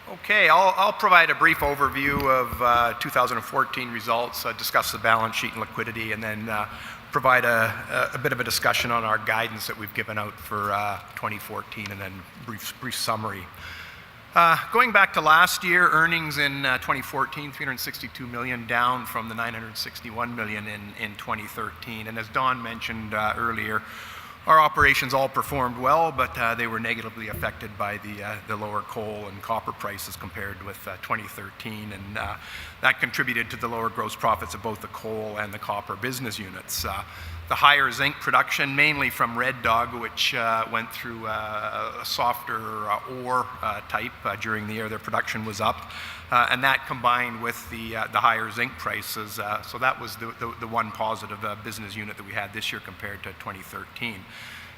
Okay, I'll provide a brief overview of 2014 results, discuss the balance sheet and liquidity, and then provide a bit of a discussion on our guidance that we've given out for 2014, and then brief summary. Going back to last year, earnings in 2014, $362 million, down from the $961 million in 2013. And as Don mentioned earlier, our operations all performed well, but they were negatively affected by the lower coal and copper prices compared with 2013, and that contributed to the lower gross profits of both the coal and the copper business units. The higher zinc production, mainly from Red Dog, which went through a softer ore type during the year. Their production was up, and that combined with the higher zinc prices. So that was the one positive business unit that we had this year compared to 2013.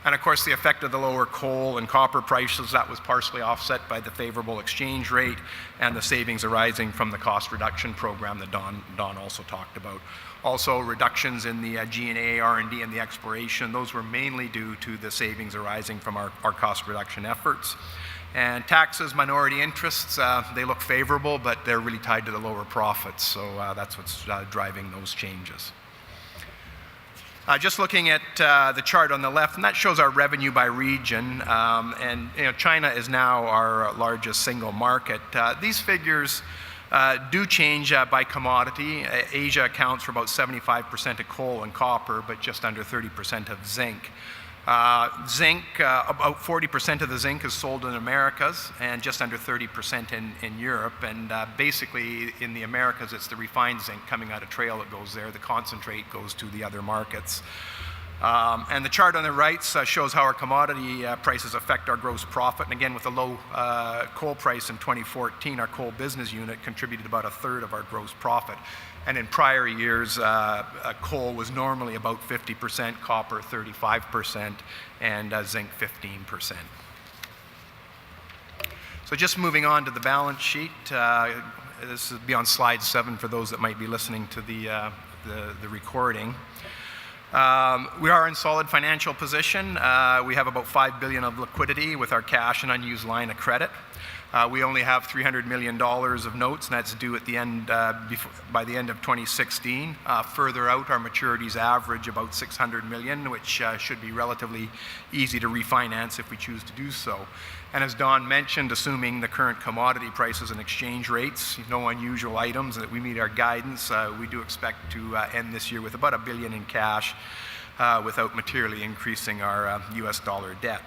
And of course, the effect of the lower coal and copper prices, that was partially offset by the favorable exchange rate and the savings arising from the cost reduction program that Don also talked about. Also, reductions in the G&A, R&D, and the exploration, those were mainly due to the savings arising from our cost reduction efforts. And taxes, minority interests, they look favorable, but they're really tied to the lower profits, so that's what's driving those changes. Just looking at the chart on the left, and that shows our revenue by region, and China is now our largest single market. These figures do change by commodity. Asia accounts for about 75% of coal and copper, but just under 30% of zinc. Zinc, about 40% of the zinc is sold in Americas and just under 30% in Europe. And basically in the Americas, it's the refined zinc coming out of Trail that goes there. The concentrate goes to the other markets. And the chart on the right shows how our commodity prices affect our gross profit. And again, with the low coal price in 2014, our coal business unit contributed about a third of our gross profit. And in prior years, coal was normally about 50%, copper 35%, and zinc 15%. So just moving on to the balance sheet. This will be on slide 7 for those that might be listening to the recording. We are in solid financial position. We have about $5 billion of liquidity with our cash and unused line of credit. We only have $300 million of notes, and that's due at the end by the end of 2016. Further out, our maturities average about $600 million, which should be relatively easy to refinance if we choose to do so. And as Don mentioned, assuming the current commodity prices and exchange rates, no unusual items, and that we meet our guidance, we do expect to end this year with about $1 billion in cash without materially increasing our US dollar debt.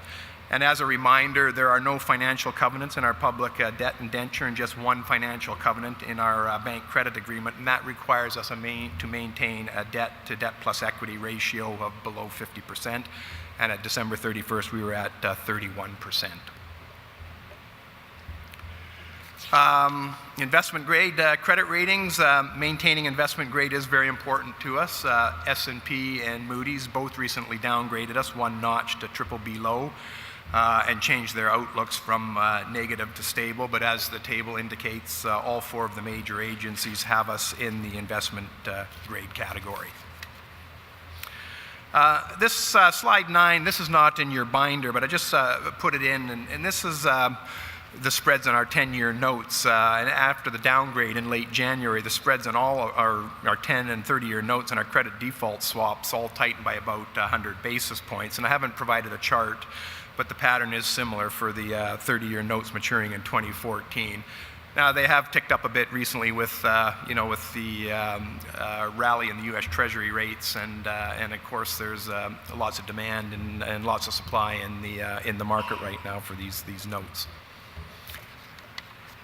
And as a reminder, there are no financial covenants in our public debt indenture, and just one financial covenant in our bank credit agreement, and that requires us to maintain a debt to debt plus equity ratio of below 50%. And at December 31st, we were at 31%. Investment grade credit ratings. Maintaining investment grade is very important to us. S&P and Moody's both recently downgraded us one notch to BBB low and changed their outlooks from negative to stable. But as the table indicates, all 4 of the major agencies have us in the investment grade category. This slide 9, this is not in your binder, but I just put it in, and this is the spreads on our 10-year notes. And after the downgrade in late January, the spreads on all our 10 and 30-year notes and our credit default swaps all tightened by about 100 basis points. And I haven't provided a chart, but the pattern is similar for the 30-year notes maturing in 2014. Now, they have ticked up a bit recently with the rally in the U.S. Treasury rates, and of course there's lots of demand and lots of supply in the market right now for these notes.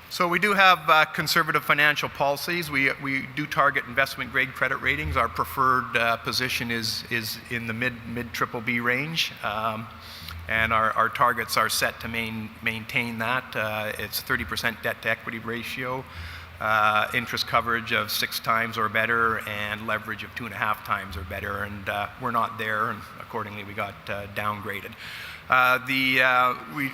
So we do have conservative financial policies. We do target investment grade credit ratings. Our preferred position is in the mid BBB range. And our targets are set to maintain that. It's 30% debt to equity ratio, interest coverage of 6 times or better, and leverage of 2.5 times or better. And we're not there, and accordingly we got downgraded.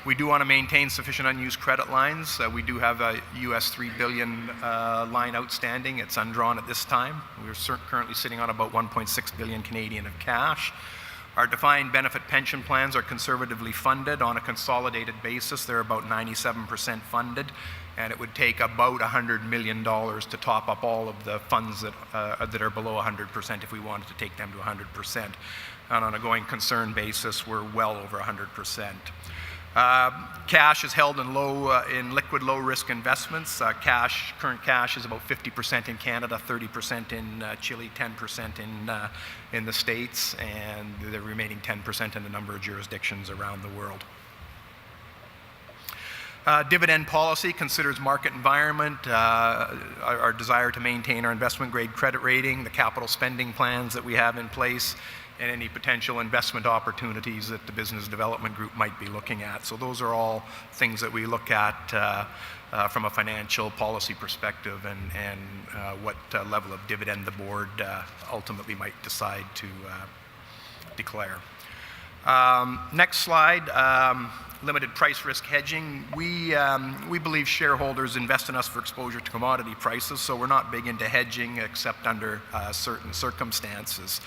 We do want to maintain sufficient unused credit lines. We do have a US $3 billion line outstanding. It's undrawn at this time. We're currently sitting on about 1.6 billion Canadian of cash. Our defined benefit pension plans are conservatively funded. On a consolidated basis, they're about 97% funded, and it would take about $100 million to top up all of the funds that are below 100% if we wanted to take them to 100%. And on a going concern basis, we're well over 100%. Cash is held in liquid low-risk investments. Current cash is about 50% in Canada, 30% in Chile, 10% in the States, and the remaining 10% in a number of jurisdictions around the world. Dividend policy considers market environment, our desire to maintain our investment-grade credit rating, the capital spending plans that we have in place, and any potential investment opportunities that the business development group might be looking at. So those are all things that we look at from a financial policy perspective, and what level of dividend the board ultimately might decide to declare. Next slide, limited price risk hedging. We believe shareholders invest in us for exposure to commodity prices, so we're not big into hedging except under certain circumstances.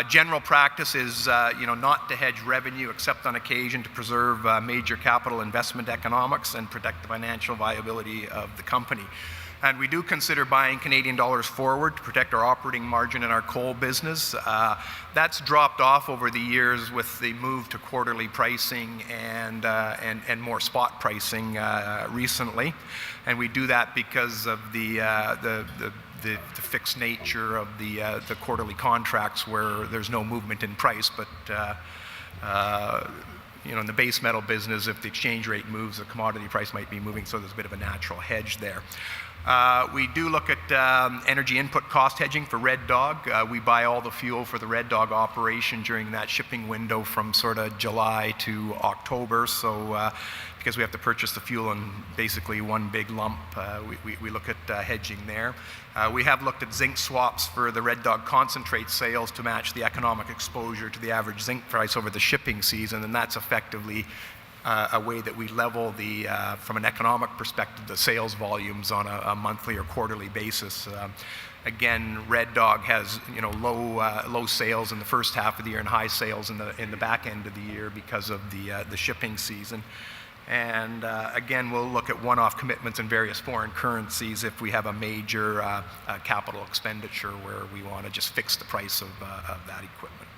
General practice is not to hedge revenue except on occasion to preserve major capital investment economics and protect the financial viability of the company. And we do consider buying Canadian dollars forward to protect our operating margin in our coal business. That's dropped off over the years with the move to quarterly pricing and more spot pricing recently. And we do that because of the fixed nature of the quarterly contracts where there's no movement in price, but in the base metal business, if the exchange rate moves, the commodity price might be moving, so there's a bit of a natural hedge there. We do look at energy input cost hedging for Red Dog. We buy all the fuel for the Red Dog operation during that shipping window from sort of July to October. So because we have to purchase the fuel in basically one big lump, we look at hedging there. We have looked at zinc swaps for the Red Dog concentrate sales to match the economic exposure to the average zinc price over the shipping season, and that's effectively a way that we level from an economic perspective, the sales volumes on a monthly or quarterly basis. Again, Red Dog has low sales in the first half of the year and high sales in the back end of the year because of the shipping season. And again, we'll look at one-off commitments in various foreign currencies if we have a major capital expenditure where we want to just fix the price of that equipment.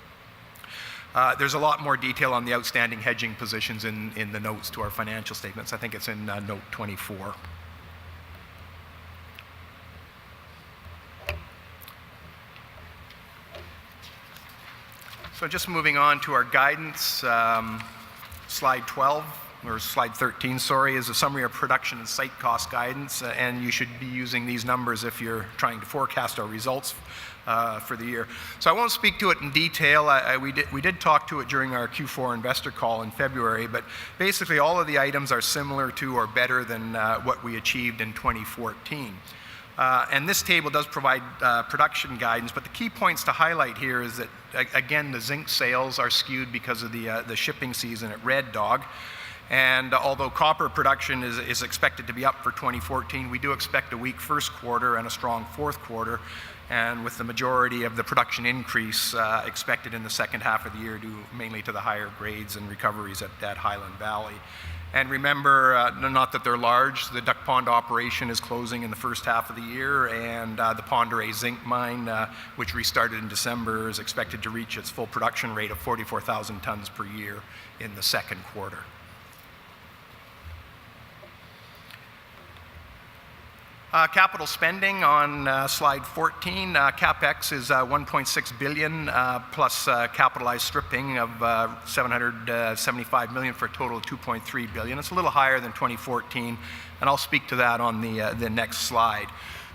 There's a lot more detail on the outstanding hedging positions in the notes to our financial statements. I think it's in note 24. So just moving on to our guidance, slide 12, or slide 13, sorry, is a summary of production and site cost guidance, and you should be using these numbers if you're trying to forecast our results for the year. So I won't speak to it in detail. We did talk to it during our Q4 investor call in February, but basically all of the items are similar to or better than what we achieved in 2014. And this table does provide production guidance, but the key points to highlight here is that, again, the zinc sales are skewed because of the shipping season at Red Dog. And although copper production is expected to be up for 2014, we do expect a weak first quarter and a strong fourth quarter, and with the majority of the production increase expected in the second half of the year due mainly to the higher grades and recoveries at Highland Valley. And remember, not that they're large, the Duck Pond operation is closing in the first half of the year, and the Ponderay zinc mine, which restarted in December, is expected to reach its full production rate of 44,000 tons per year in the second quarter. Capital spending on slide 14. CapEx is $1.6 billion plus capitalized stripping of $775 million for a total of $2.3 billion. It's a little higher than 2014, and I'll speak to that on the next slide.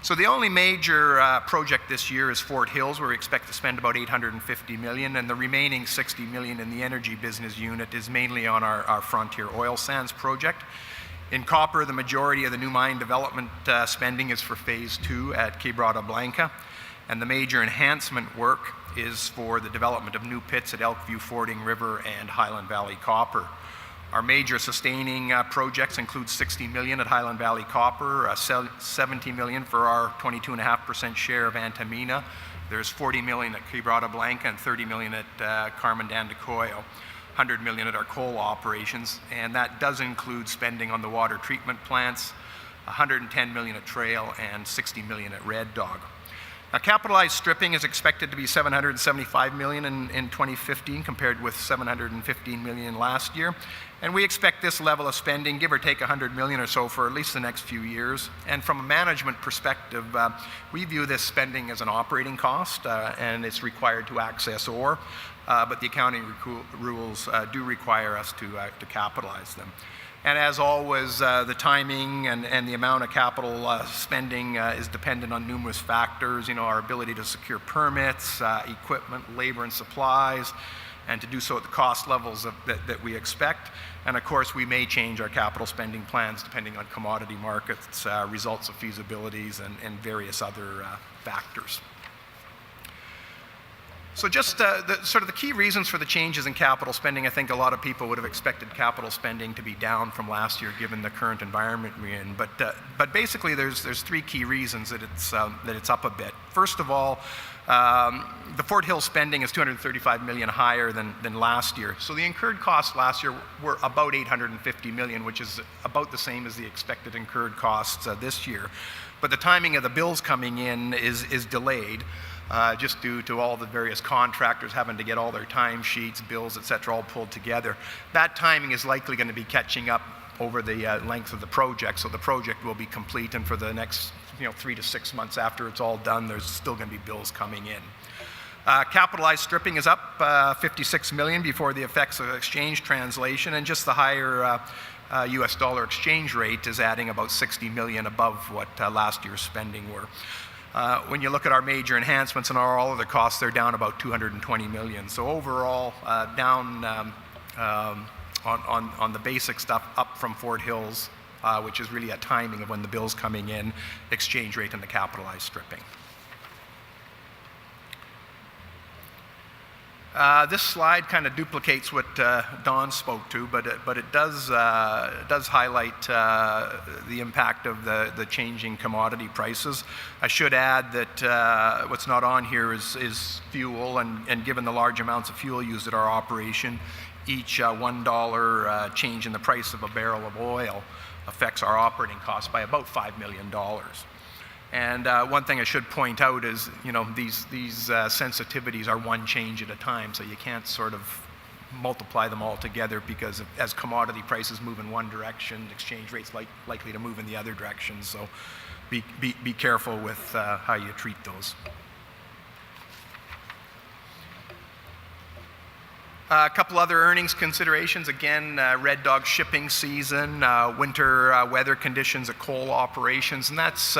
So the only major project this year is Fort Hills, where we expect to spend about $850 million, and the remaining $60 million in the energy business unit is mainly on our Frontier Oil Sands project. In copper, the majority of the new mine development spending is for phase 2 at Quebrada Blanca, and the major enhancement work is for the development of new pits at Elkview, Fording River, and Highland Valley Copper. Our major sustaining projects include $60 million at Highland Valley Copper, $70 million for our 22.5% share of Antamina, There's 40 million at Quebrada Blanca and 30 million at Carmen de Andacollo, 100 million at our coal operations, and that does include spending on the water treatment plants, 110 million at Trail, and 60 million at Red Dog. Now, capitalized stripping is expected to be 775 million in 2015 compared with 715 million last year. And we expect this level of spending, give or take 100 million or so, for at least the next few years. And from a management perspective, we view this spending as an operating cost, and it's required to access ore, but the accounting rules do require us to capitalize them. And as always, the timing and the amount of capital spending is dependent on numerous factors, our ability to secure permits, equipment, labor, and supplies, and to do so at the cost levels that we expect. And of course, we may change our capital spending plans depending on commodity markets, results of feasibilities, and various other factors. So just the key reasons for the changes in capital spending. I think a lot of people would have expected capital spending to be down from last year given the current environment we're in. But basically there's three key reasons that it's up a bit. First of all, the Fort Hills spending is 235 million higher than last year. So the incurred costs last year were about 850 million, which is about the same as the expected incurred costs this year. But the timing of the bills coming in is delayed. Just due to all the various contractors having to get all their timesheets, bills, et cetera, all pulled together. That timing is likely going to be catching up over the length of the project, so the project will be complete, and for the next 3 to 6 months after it's all done, there's still going to be bills coming in. Capitalized stripping is up 56 million before the effects of exchange translation, and just the higher US dollar exchange rate is adding about 60 million above what last year's spending were. When you look at our major enhancements and all of the costs, they're down about 220 million. So overall, down on the basic stuff, up from Fort Hills, which is really a timing of when the bill's coming in, exchange rate, and the capitalized stripping. This slide kind of duplicates what Don spoke to, but it does highlight the impact of the changing commodity prices. I should add that what's not on here is fuel, and given the large amounts of fuel used at our operation, each $1 change in the price of a barrel of oil affects our operating costs by about $5 million. And one thing I should point out is, these sensitivities are one change at a time, so you can't sort of multiply them all together, because as commodity prices move in one direction, exchange rates likely to move in the other direction. So be careful with how you treat those. A couple other earnings considerations. Again, Red Dog shipping season, winter weather conditions at coal operations, and that's,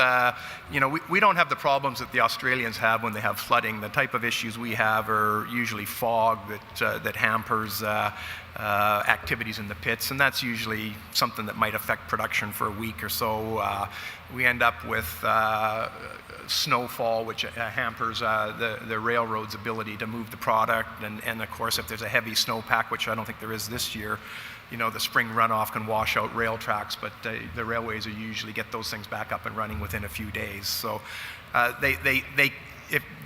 we don't have the problems that the Australians have when they have flooding. The type of issues we have are usually fog that hampers activities in the pits, and that's usually something that might affect production for a week or so. We end up with snowfall, which hampers the railroad's ability to move the product, and of course, if there's a heavy snowpack, which I don't think there is this year, the spring runoff can wash out rail tracks, but the railways will usually get those things back up and running within a few days. So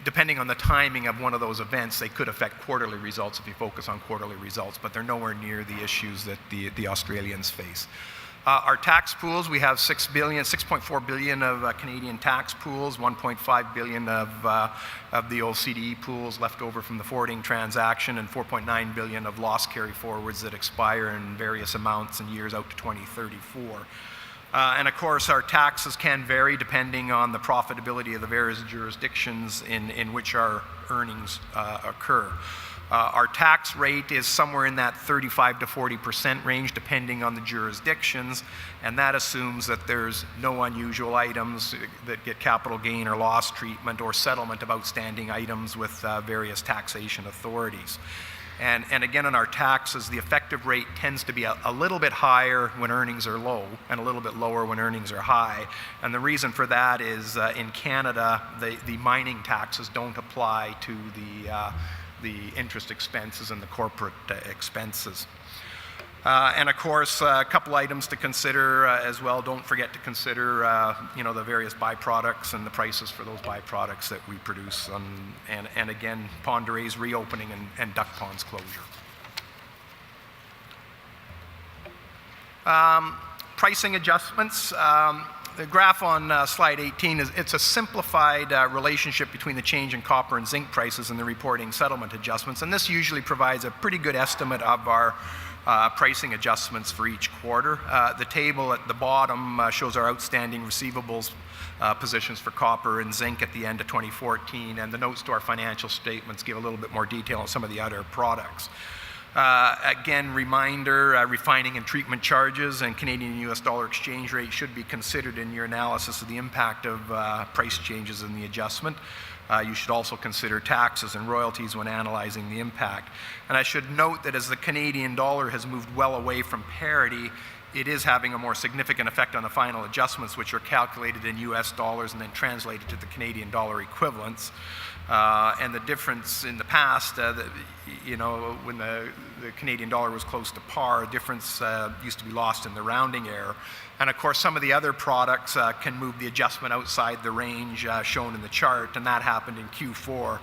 depending on the timing of one of those events, they could affect quarterly results if you focus on quarterly results, but they're nowhere near the issues that the Australians face. Our tax pools, we have 6.4 billion of Canadian tax pools, 1.5 billion of the old CDE pools left over from the forwarding transaction, and 4.9 billion of loss carry forwards that expire in various amounts and years out to 2034. And of course, our taxes can vary depending on the profitability of the various jurisdictions in which our earnings occur. Our tax rate is somewhere in that 35 to 40% range depending on the jurisdictions, and that assumes that there's no unusual items that get capital gain or loss treatment or settlement of outstanding items with various taxation authorities. And again, in our taxes, the effective rate tends to be a little bit higher when earnings are low and a little bit lower when earnings are high. And the reason for that is in Canada, the mining taxes don't apply to the interest expenses and the corporate expenses. And of course, a couple items to consider as well. Don't forget to consider, the various byproducts and the prices for those byproducts that we produce, and again, Pend d'Oreille's reopening and Duck Pond's closure. Pricing adjustments. The graph on slide 18 it's a simplified relationship between the change in copper and zinc prices and the reporting settlement adjustments, and this usually provides a pretty good estimate of our pricing adjustments for each quarter. The table at the bottom shows our outstanding receivables positions for copper and zinc at the end of 2014, and the notes to our financial statements give a little bit more detail on some of the other products. Again, reminder, refining and treatment charges and Canadian and US dollar exchange rate should be considered in your analysis of the impact of price changes in the adjustment. You should also consider taxes and royalties when analyzing the impact. And I should note that as the Canadian dollar has moved well away from parity, it is having a more significant effect on the final adjustments, which are calculated in US dollars and then translated to the Canadian dollar equivalents. And the difference in the past, when the Canadian dollar was close to par, difference used to be lost in the rounding error. And of course, some of the other products can move the adjustment outside the range shown in the chart, and that happened in Q4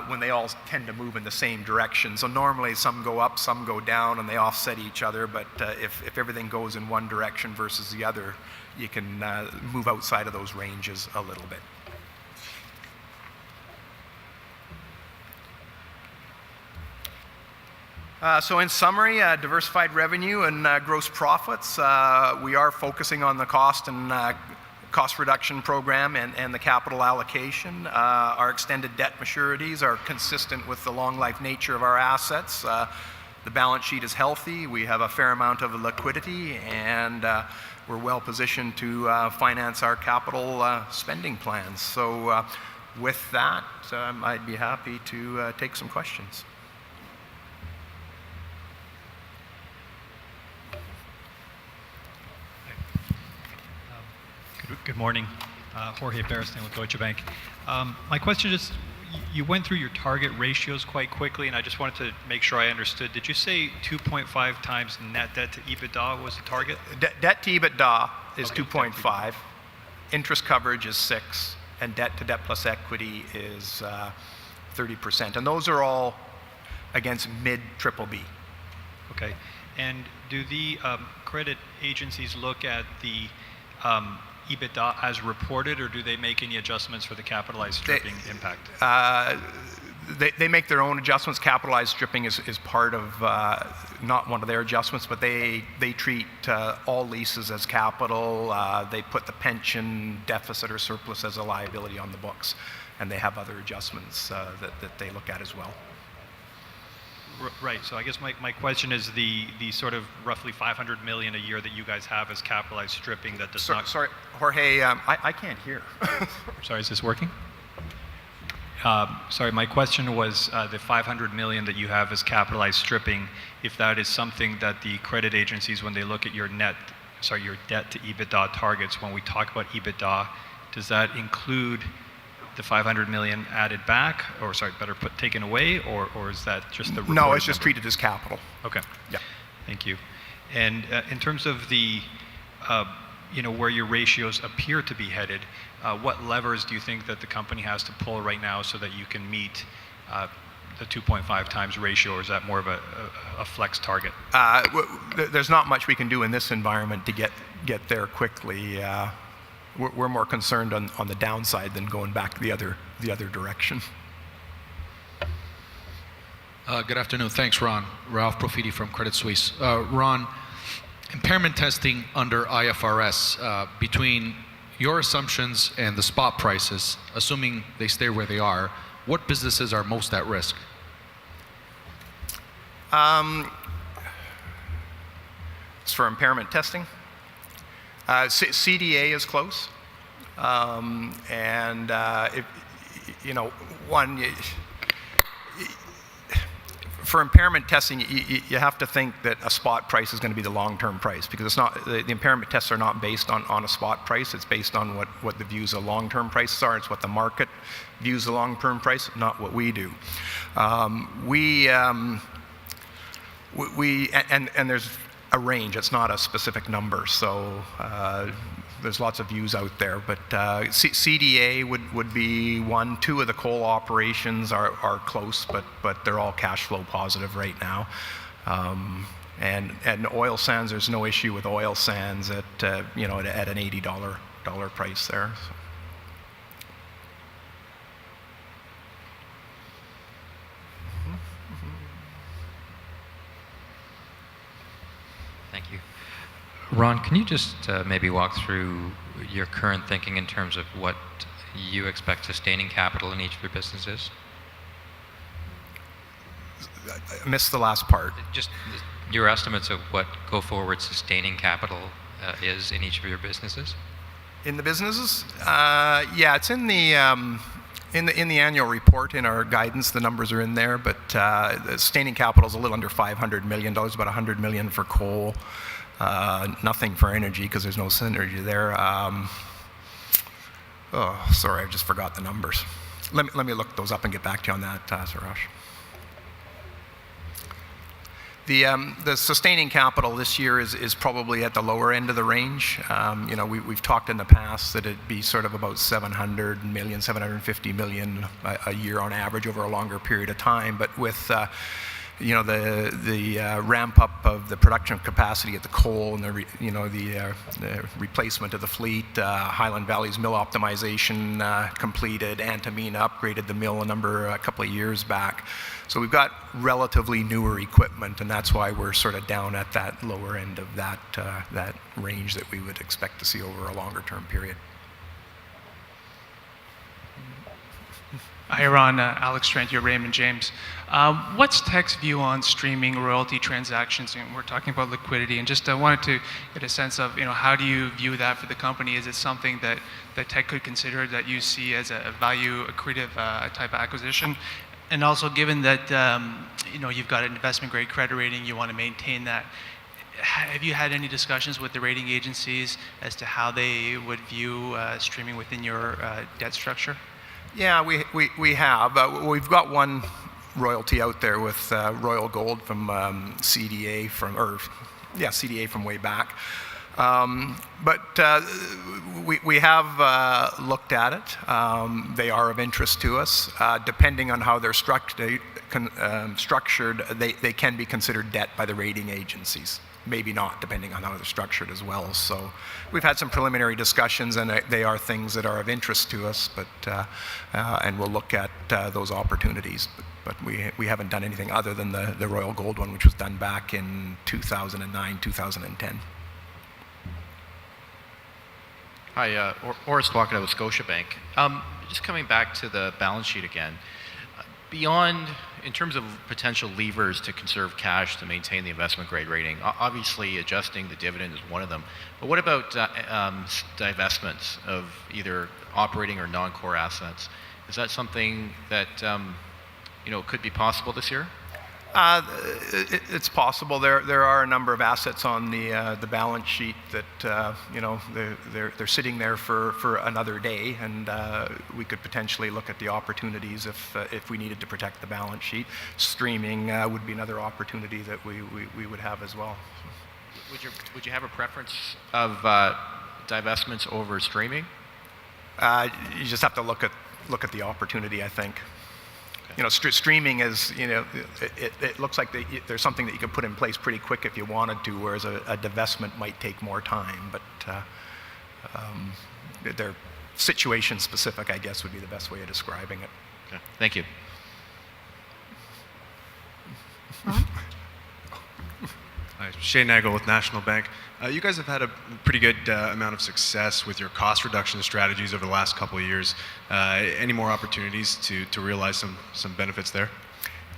when they all tend to move in the same direction. So normally some go up, some go down, and they offset each other, but if everything goes in one direction versus the other, you can move outside of those ranges a little bit. So in summary, diversified revenue and gross profits. We are focusing on the cost and cost reduction program and the capital allocation. Our extended debt maturities are consistent with the long life nature of our assets. The balance sheet is healthy. We have a fair amount of liquidity, and we're well positioned to finance our capital spending plans. So with that, I'd be happy to take some questions. Good morning. Jorge Beristain with Deutsche Bank. My question is, you went through your target ratios quite quickly, and I just wanted to make sure I understood. Did you say 2.5 times net debt to EBITDA was the target? Debt to EBITDA is 2.5. Interest coverage is 6, and debt to debt plus equity is 30%. And those are all against mid-BBB. Okay. And do the credit agencies look at the EBITDA as reported, or do they make any adjustments for the capitalized stripping impact? They make their own adjustments. Capitalized stripping is part of not one of their adjustments, but they treat all leases as capital. They put the pension deficit or surplus as a liability on the books, and they have other adjustments that they look at as well. Right. So I guess my question is the sort of roughly $500 million a year that you guys have as capitalized stripping that does not. Sorry, Jorge, I can't hear. Sorry, is this working? Sorry, my question was the $500 million that you have as capitalized stripping. If that is something that the credit agencies, when they look at your debt to EBITDA targets, when we talk about EBITDA, does that include the $500 million added back, or taken away, or is that just the No, it's just number? treated as capital. Okay. Yeah. Thank you. And in terms of the, where your ratios appear to be headed, what levers do you think that the company has to pull right now so that you can meet the 2.5 times ratio, or is that more of a flex target? There's not much we can do in this environment to get there quickly. We're more concerned on the downside than going back the other direction. Good afternoon. Thanks, Ron. Ralph Profiti from Credit Suisse. Ron, impairment testing under IFRS, between your assumptions and the spot prices, assuming they stay where they are, what businesses are most at risk? It's for impairment testing. CDA is close, and for impairment testing, you have to think that a spot price is going to be the long-term price, because it's not, the impairment tests are not based on a spot price. It's based on what the views of long-term prices are. It's what the market views the long-term price, not what we do. and there's a range. It's not a specific number, so there's lots of views out there. But CDA would be one. Two of the coal operations are close, but they're all cash flow positive right now. And oil sands, there's no issue with oil sands at at an $80 price there. So. Thank you. Ron, can you just maybe walk through your current thinking in terms of what you expect sustaining capital in each of your businesses? I missed the last part. Just your estimates of what go-forward sustaining capital is in each of your businesses? In the businesses? Yeah, it's in the annual report, in our guidance, the numbers are in there, but the sustaining capital is a little under $500 million, about $100 million for coal, nothing for energy because there's no synergy there. Oh, sorry, I just forgot the numbers. Let me look those up and get back to you on that, Sarash. The sustaining capital this year is probably at the lower end of the range. We've talked in the past that it'd be sort of about $700 million, $750 million a year on average over a longer period of time. But with the ramp up of the production capacity at the coal and the replacement of the fleet, Highland Valley's mill optimization completed, Antamina upgraded the mill a couple of years back. So we've got relatively newer equipment, and that's why we're sort of down at that lower end of that range that we would expect to see over a longer term period. Hi, Ron. Alex Trent, you're Raymond James. What's Teck's view on streaming royalty transactions? And we're talking about liquidity, and just wanted to get a sense of, how do you view that for the company? Is it something that Teck could consider, that you see as a value accretive type of acquisition? And also, given that you've got an investment-grade credit rating, you want to maintain that. Have you had any discussions with the rating agencies as to how they would view streaming within your debt structure? Yeah, we have. We've got one royalty out there with Royal Gold from CDA from way back. But we have looked at it. They are of interest to us. Depending on how they're structured, they can be considered debt by the rating agencies. Maybe not, depending on how they're structured as well. So we've had some preliminary discussions, and they are things that are of interest to us. But and we'll look at those opportunities. But we haven't done anything other than the Royal Gold one, which was done back in 2009, 2010. Hi, Orest Walker with Scotiabank. Just coming back to the balance sheet again, in terms of potential levers to conserve cash to maintain the investment grade rating, obviously adjusting the dividend is one of them. But what about divestments of either operating or non-core assets? Is that something that could be possible this year? It's possible. There are a number of assets on the balance sheet that they're sitting there for another day, and we could potentially look at the opportunities if we needed to protect the balance sheet. Streaming would be another opportunity that we would have as well. Would you have a preference of divestments over streaming? You just have to look at the opportunity, I think. Streaming is, it looks like there's something that you could put in place pretty quick if you wanted to, whereas a divestment might take more time. But they're situation specific, I guess, would be the best way of describing it. Okay. Thank you. Hi, Shane Nagel with National Bank. You guys have had a pretty good amount of success with your cost reduction strategies over the last couple of years. Any more opportunities to realize some benefits there?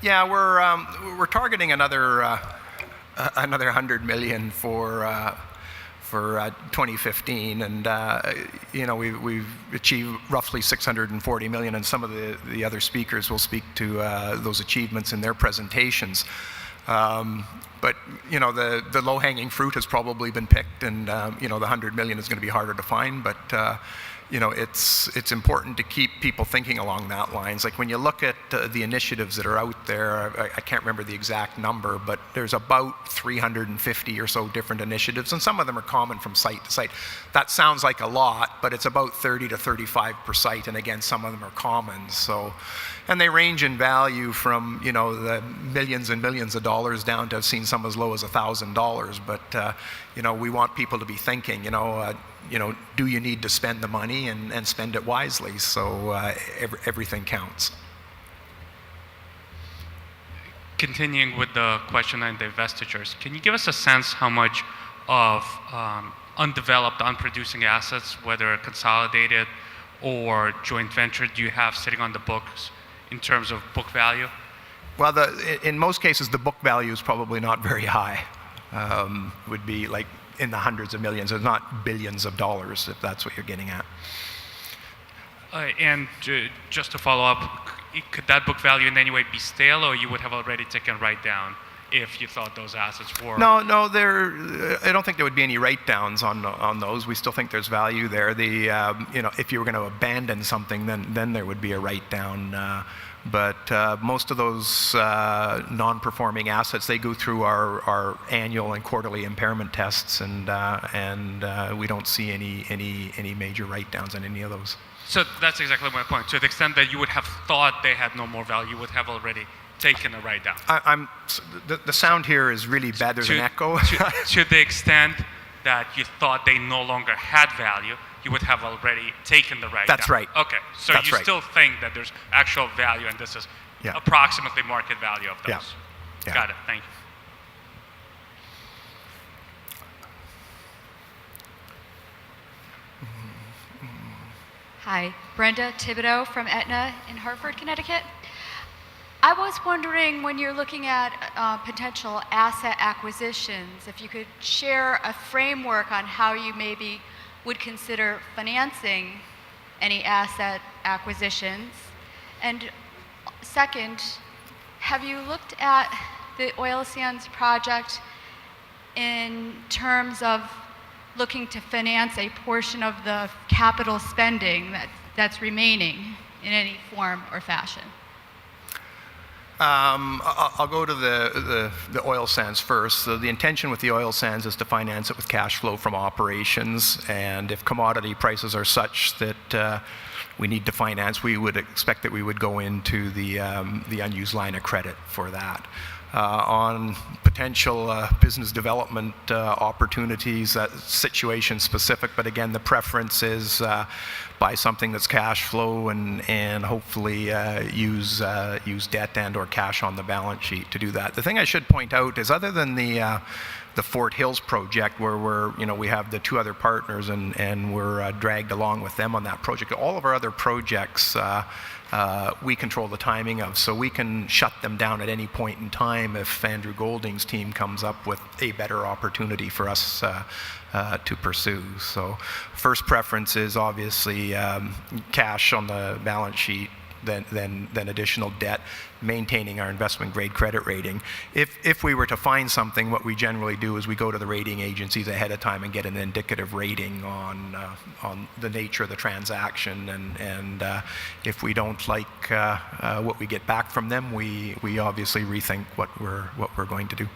Yeah, we're targeting another $100 million for 2015, and we've achieved roughly $640 million, and some of the other speakers will speak to those achievements in their presentations. but the low-hanging fruit has probably been picked, and the 100 million is going to be harder to find. But it's important to keep people thinking along that lines. Like when you look at the initiatives that are out there, I can't remember the exact number, but there's about 350 or so different initiatives, and some of them are common from site to site. That sounds like a lot, but it's about 30 to 35 per site, and again, some of them are common. So, and they range in value from the millions and millions of dollars down to I've seen some as low as $1,000. But we want people to be thinking, do you need to spend the money and spend it wisely? So everything counts. Continuing with the question on divestitures, can you give us a sense how much of undeveloped, unproducing assets, whether consolidated or joint venture, do you have sitting on the books in terms of book value? Well, in most cases, the book value is probably not very high. Would be like in the hundreds of millions. It's not billions of dollars, if that's what you're getting at. And just to follow up, could that book value in any way be stale, or you would have already taken write down if you thought those assets were? No, I don't think there would be any write-downs on those. We still think there's value there. If you were going to abandon something, then there would be a write-down. But most of those non-performing assets, they go through our annual and quarterly impairment tests, and we don't see any major write-downs on any of those. So that's exactly my point. To the extent that you would have thought they had no more value, you would have already taken a write-down. The sound here is really bad. There's an echo. To the extent that you thought they no longer had value, you would have already taken the write-down. That's right. Okay, so That's you right. still think that there's actual value, and this is Yeah. approximately market value of those. Yeah. Yeah. Got it. Thank you. Hi, Brenda Thibodeau from Aetna in Hartford, Connecticut. I was wondering, when you're looking at potential asset acquisitions, if you could share a framework on how you maybe would consider financing any asset acquisitions. And second, have you looked at the oil sands project in terms of looking to finance a portion of the capital spending that's remaining in any form or fashion? I'll go to the oil sands first. So the intention with the oil sands is to finance it with cash flow from operations, and if commodity prices are such that we need to finance, we would expect that we would go into the unused line of credit for that. On potential business development opportunities, situation specific, but again, the preference is buy something that's cash flow and hopefully use debt and or cash on the balance sheet to do that. The thing I should point out is, other than the Fort Hills project, where we have the two other partners and we're dragged along with them on that project, all of our other projects we control the timing of, so we can shut them down at any point in time if Andrew Golding's team comes up with a better opportunity for us to pursue. So first preference is obviously cash on the balance sheet, then additional debt, maintaining our investment grade credit rating. If we were to find something, what we generally do is we go to the rating agencies ahead of time and get an indicative rating on the nature of the transaction, and if we don't like what we get back from them, we obviously rethink what we're going to do.